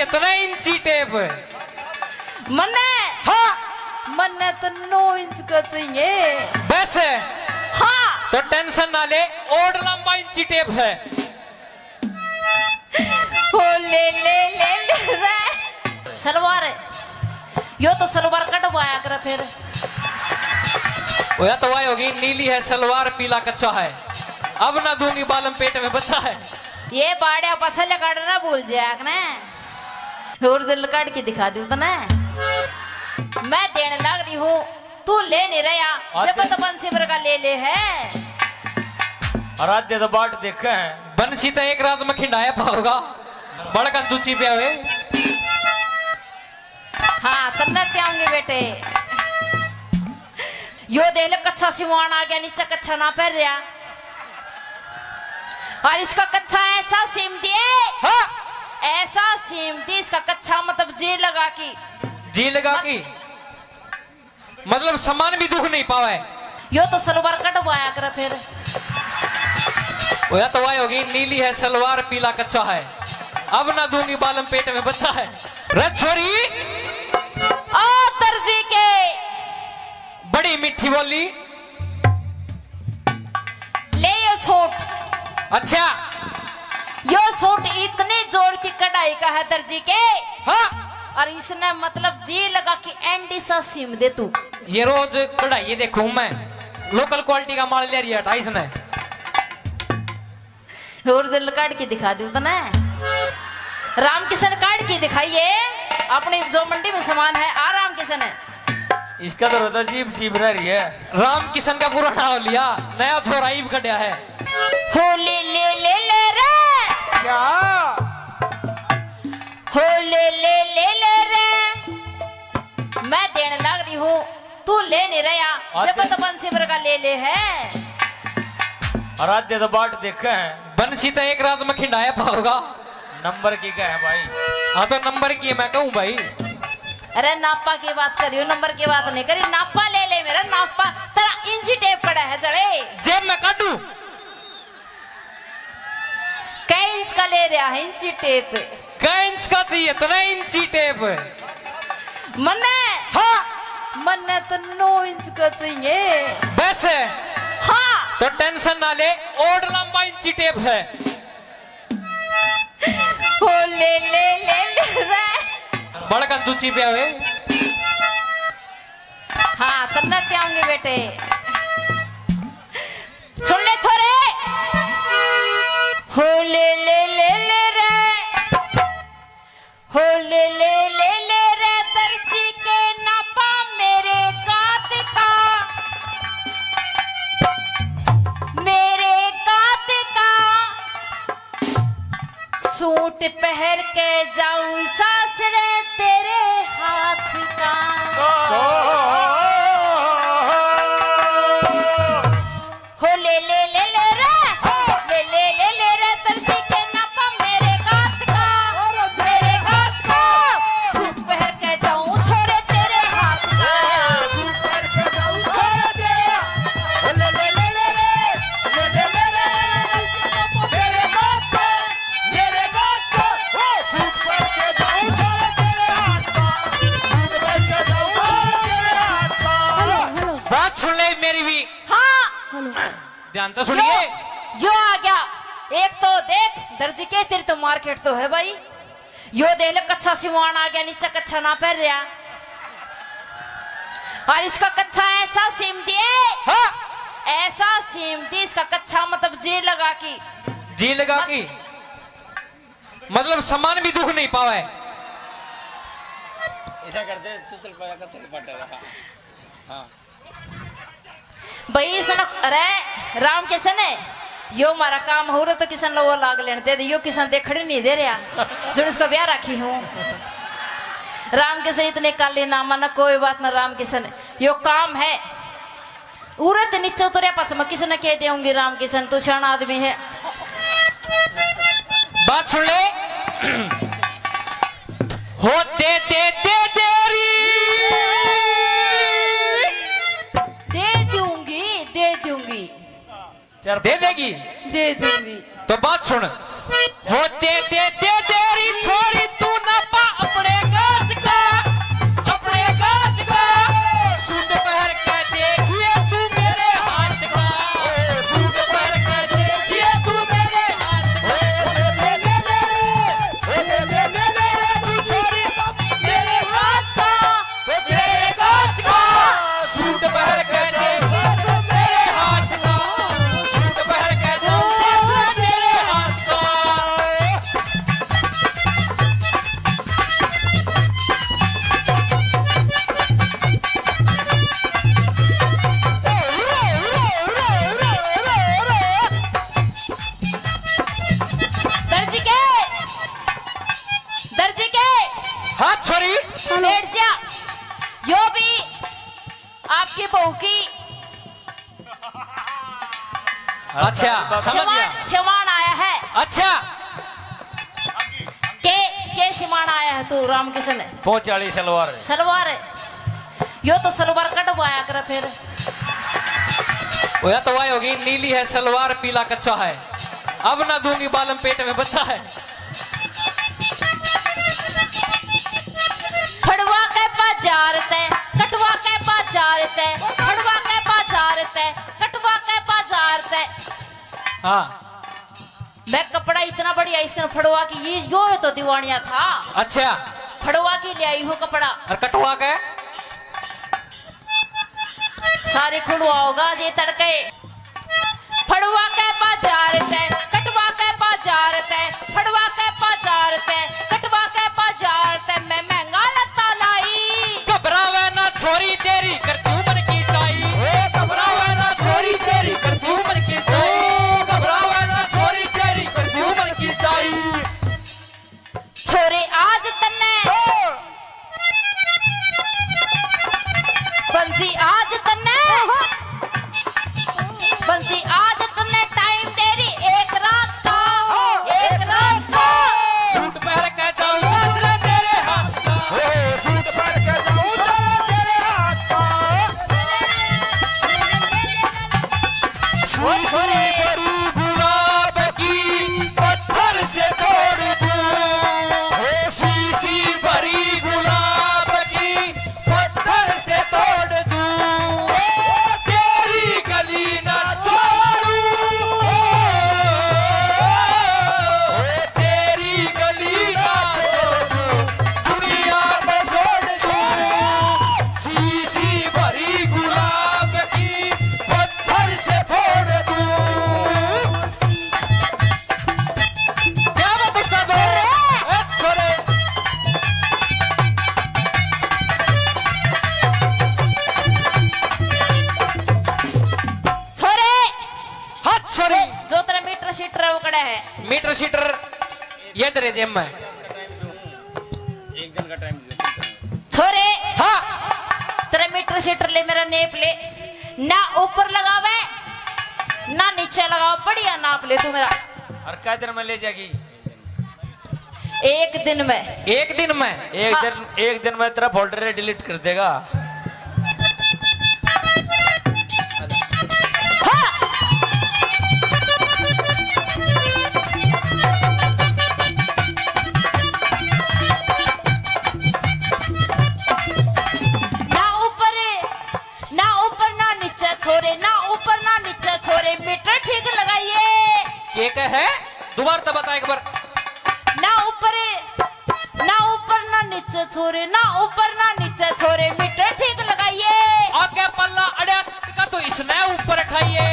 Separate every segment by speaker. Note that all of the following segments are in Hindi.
Speaker 1: इतना इंची टेप
Speaker 2: मन्ने
Speaker 1: हाँ
Speaker 2: मन्ने तो 9 इंच का चाहिए
Speaker 1: बस है
Speaker 2: हाँ
Speaker 1: तो टेंशन ना ले और लंबा इंची टेप है
Speaker 2: ओ ले रे सलवार है यो तो सलवार कटवाया कर फिर
Speaker 1: वो या तो वाई होगी नीली है सलवार पीला कच्चा है अब ना दूंगी बालम पेट में बच्चा है
Speaker 2: ये बाड़िया पछले काटना भूल जाए ने ओरिजिनल काट के दिखा दूं तो ना मैं देने लग रही हूँ तू ले नहीं रहा जब तो बंसी का ले है
Speaker 3: आराध्य तो बाट देखे हैं
Speaker 1: बंसी तो एक रात में खिंडाया पाओगा बड़का चूची पे हुए
Speaker 2: हाँ तन्ने प्याऊंगे बेटे यो देख ले कच्चा सिवान आ गया नीचे कच्चा ना पहन रहा और इसका कच्चा ऐसा सीमती है
Speaker 1: हाँ
Speaker 2: ऐसा सीमती इसका कच्चा मतलब जी लगा की
Speaker 1: मतलब सामान भी दुख नहीं पावे
Speaker 2: यो तो सलवार कटवाया कर फिर
Speaker 1: वो या तो वाई होगी नीली है सलवार पीला कच्चा है अब ना दूंगी बालम पेट में बच्चा है रथ छोरी
Speaker 2: ओ दर्जी के
Speaker 1: बड़ी मीठी बोली
Speaker 2: ले ये सूट
Speaker 1: अच्छा
Speaker 2: यो सूट इतने जोर की कढ़ाई का है दर्जी के
Speaker 1: हाँ
Speaker 2: और इसने मतलब जी लगा कि एंडी सा सीम दे तू
Speaker 1: ये रोज कढ़ाई देखूं मैं लोकल क्वालिटी का माल ले रही है 28 ने
Speaker 2: ओरिजिनल काट के दिखा दूं तो ना राम किशन काट के दिखाइए अपनी जो मंडी में सामान है आ राम किशन है
Speaker 3: इसका तो रोता जीप जीप रही है
Speaker 1: राम किशन का पूरा नाम लिया नया छोरा ईब कटिया है
Speaker 2: हो ले रे
Speaker 4: क्या
Speaker 2: हो ले रे मैं देने लग रही हूँ तू ले नहीं रहा जब तो बंसी का ले है
Speaker 3: आराध्य तो बाट देखे हैं
Speaker 1: बंसी तो एक रात में खिंडाया पाओगा
Speaker 3: नंबर की क्या है भाई
Speaker 1: हाँ तो नंबर की मैं कहूँ भाई
Speaker 2: अरे नापा की बात करी नंबर की बात नहीं करी नापा ले मेरा नापा तेरा इंची टेप पड़ा है जड़े
Speaker 1: जेब में काटू
Speaker 2: कई इंच का ले रहा है इंची टेप
Speaker 1: कै इंच का चाहिए इतना इंची टेप
Speaker 2: मन्ने
Speaker 1: हाँ
Speaker 2: मन्ने तो 9 इंच का चाहिए
Speaker 1: बस है
Speaker 2: हाँ
Speaker 1: तो टेंशन ना ले और लंबा इंची टेप है
Speaker 2: ओ ले रे
Speaker 1: बड़का चूची पे हुए
Speaker 2: हाँ तन्ने प्याऊंगे बेटे सुन ले छोरे हो ले रे हो ले रे दर्जी के नापा मेरे गात का सूट पहन के जाऊं सासरे तेरे हाथ का हो ले रे दर्जी के नापा मेरे गात का सूट पहन के जाऊं छोरे तेरे हाथ का
Speaker 1: बात सुन ले मेरी भी
Speaker 2: हाँ
Speaker 1: ध्यान तो सुनिए
Speaker 2: यो आ गया एक तो देख दर्जी के तेरी तो मार्केट तो है भाई यो देख ले कच्चा सिवान आ गया नीचे कच्चा ना पहन रहा और इसका कच्चा ऐसा सीमती है
Speaker 1: हाँ
Speaker 2: ऐसा सीमती इसका कच्चा मतलब
Speaker 1: जी लगा की मतलब सामान भी दुख नहीं पावे
Speaker 3: ऐसा करते चल पाया का चल पटेगा हाँ
Speaker 2: भाई सन अरे राम किशन है यो हमारा काम हो रहा तो किशन लो वो लाग लेने दे यो किशन देखने नहीं दे रहा जो इसका ब्याह रखी हूँ राम किशन इतने काले ना माना कोई बात ना राम किशन यो काम है उरत नीचे उतरे पचम किशन कह देंगी राम किशन तू शान आदमी है
Speaker 1: बात सुन ले होते देरी
Speaker 2: दे दूंगी दे दूंगी
Speaker 1: तो बात सुन होते देरी छोड़ी तू ना पा हाथ छोड़ी
Speaker 2: बैठ जा। यो भी आपकी बहू की
Speaker 1: अच्छा समझ गया।
Speaker 2: सिमान आया है।
Speaker 1: अच्छा
Speaker 2: के सिमान आया है तू राम किशन है।
Speaker 3: पहुंच वाली सलवार है।
Speaker 2: सलवार है। यो तो सलवार कटवाया कर फिर।
Speaker 1: वो या तो वाई होगी नीली है सलवार पीला कच्चा है अब ना दूंगी बालम पेट में बच्चा है।
Speaker 2: फड़वा के बाजार ते कटवा के बाजार ते फड़वा के बाजार ते कटवा के बाजार ते।
Speaker 1: हाँ
Speaker 2: मैं कपड़ा इतना बढ़िया इसका फड़वा की ये यो है तो दीवानिया था।
Speaker 1: अच्छा
Speaker 2: फड़वा की ले आई हूँ कपड़ा
Speaker 1: और कटवा के
Speaker 2: सारे खुलवा होगा ये तड़के। फड़वा के बाजार ते कटवा के बाजार ते फड़वा के बाजार ते कटवा के बाजार ते मैं महंगा लत्ता लाई।
Speaker 1: घबरावे ना छोरी तेरी करती उम्र की चाई घबरावे ना छोरी तेरी करती उम्र की चाई घबरावे ना छोरी तेरी करती उम्र की चाई।
Speaker 2: छोरे आज तन्ने बंसी आज तन्ने बंसी आज तन्ने टाइम तेरी एक रात का
Speaker 1: सूट पहन के जाऊं सासरे तेरे हाथ का
Speaker 4: सूट पहन के जाऊं तेरे हाथ का
Speaker 1: छोरी बड़ी गुलाब की पत्थर से तोड़ दूं शीशी भरी गुलाब की पत्थर से तोड़ दूं तेरी गली न छोड़ूं तेरी गली न छोड़ूं दुनिया को छोड़ दूं शीशी भरी गुलाब की पत्थर से फोड़ दूं। क्या बात उस्ताद हो? ए, छोरे
Speaker 2: छोरे
Speaker 1: हाथ छोरी
Speaker 2: जो तेरा मीटर सीटर है वो कड़ा है।
Speaker 1: मीटर शीटर ये तेरे जेब में
Speaker 3: एक दिन का टाइम दो।
Speaker 2: छोरे
Speaker 1: हाँ
Speaker 2: तेरा मीटर सीटर ले मेरा नेप ले ना ऊपर लगावे ना नीचे लगाओ बढ़िया नाप ले तू मेरा।
Speaker 3: और क्या दिन में ले जाएगी?
Speaker 2: एक दिन में
Speaker 1: एक दिन में
Speaker 3: एक दिन में तेरा फोल्डर डिलीट कर देगा।
Speaker 2: हाँ। ना ऊपर ना नीचे छोरे ना ऊपर ना नीचे छोरे मीटर ठीक लगाइए।
Speaker 1: ये क्या है दोबारा तो बता एक बार।
Speaker 2: ना ऊपर ना नीचे छोरे ना ऊपर ना नीचे छोरे मीटर ठीक लगाइए।
Speaker 1: आगे पल्ला अड़ा का तो इसने ऊपर उठाइए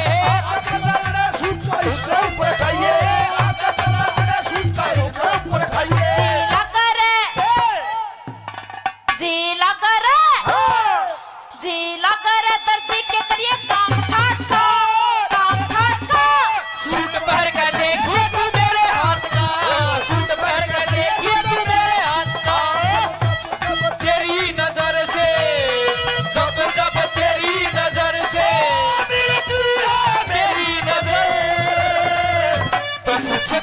Speaker 4: सूट का इसके ऊपर खाइए आका तला बड़ा सूट का इसके ऊपर खाइए
Speaker 2: जी लगा रे दर्जी के करिए काम ठाट का
Speaker 1: सूट पहन के देखिए तू मेरे हाथ का सूट पहन के देखिए तू मेरे हाथ का तेरी नजर से जब जब तेरी नजर से मेरी नजर तो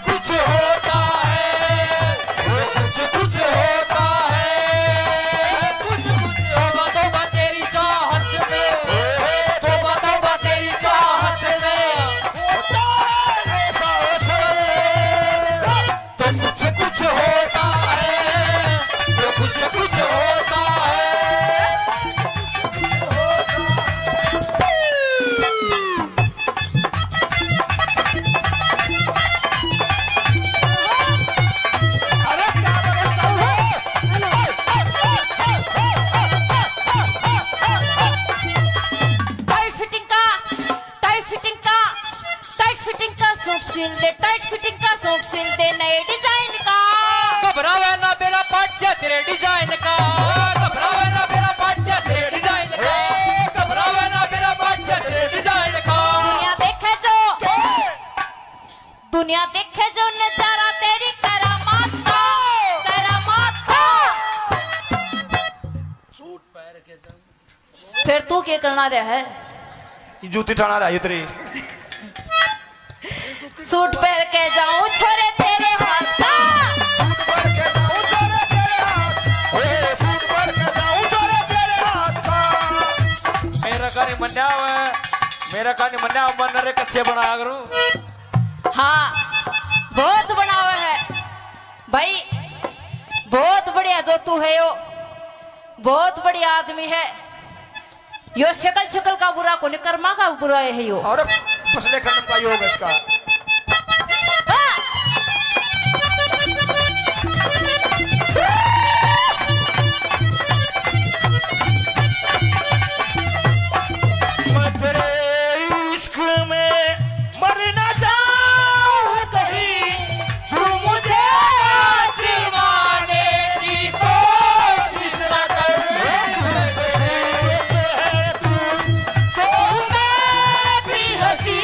Speaker 1: कुछ होता है कुछ होता है कुछ तोबा तेरी चाहत में तोबा तेरी चाहत में तो कुछ होता है तो कुछ होता है।
Speaker 4: अरे क्या व्यवस्था है
Speaker 2: टाइट फिटिंग का सूट सिल दे टाइट फिटिंग का सूट सिल दे नए डिजाइन का।
Speaker 1: घबरावे ना मेरा पाठ्य तेरे डिजाइन का घबरावे ना मेरा पाठ्य तेरे डिजाइन का घबरावे ना मेरा पाठ्य तेरे डिजाइन का।
Speaker 2: दुनिया देखे जो नजारा तेरी करामात का फिर तू क्या करना रहा है?
Speaker 4: ये जूती ठाना रहा है तेरी।
Speaker 2: सूट पहन के जाऊं छोरे तेरे हाथ का,
Speaker 4: सूट पर के जाऊं छोरे तेरे हाथ, ओ सूट पर के जाऊं छोरे तेरे हाथ का।
Speaker 1: मेरा कानी मन्या मन रे कच्चे बना करूं।
Speaker 2: हाँ बहुत बनावा है भाई, बहुत बढ़िया जो तू है, यो बहुत बढ़िया आदमी है। यो शक्ल का बुरा को नहीं, कर्मा का बुरा है यो।
Speaker 4: और पसले खंड का योग है इसका। मैं तेरे इश्क में मरना चाहूं कहीं,
Speaker 2: तू मुझे
Speaker 1: आजमाने की कोशिश न कर।
Speaker 2: तो मैं भी हंसी,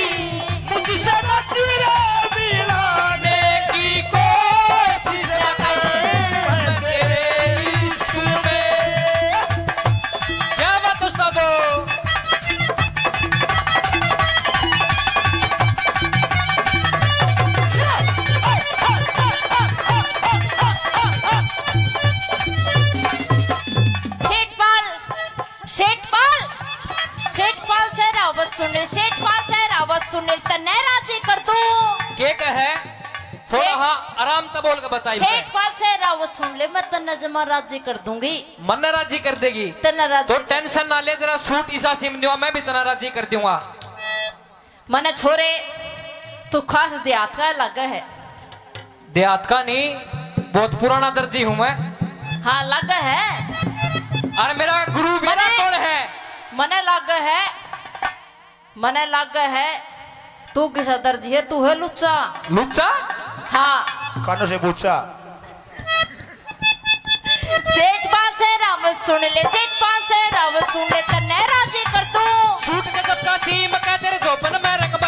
Speaker 4: मुझसे नसीरें मिलाने
Speaker 1: की कोशिश न कर। मैं तेरे इश्क में। क्या बात उस्तादो?
Speaker 2: सेठपाल से रावत सुनील तन्ने राजी कर दू।
Speaker 1: के कहे थोड़ा हाँ आराम तो बोल के बताइए।
Speaker 2: सेठपाल से रावत सुन ले, मैं तन्ने जमा राजी कर दूंगी।
Speaker 1: मन राजी कर देगी
Speaker 2: तन्ने राजी
Speaker 1: तो टेंशन ना ले, तेरा सूट ईसा सिम दूंगा, मैं भी तना राजी कर दूंगा।
Speaker 2: मने छोरे तू खास देहात का लग है।
Speaker 1: देहात का नहीं, बहुत पुराना दर्जी हूँ मैं।
Speaker 2: हाँ लग है,
Speaker 1: और मेरा गुरु मेरा
Speaker 2: मने-
Speaker 1: कौन है?
Speaker 2: मने लग है तू किसा दर्जी है, तू है लुच्चा।
Speaker 1: लुच्चा?
Speaker 2: हाँ
Speaker 4: कानों से पूछा।
Speaker 2: सेठपाल से रावत सुन ले, तन्ने राजी कर दू।
Speaker 1: सूट के जब का सीम कह तेरे जोपन में रकबा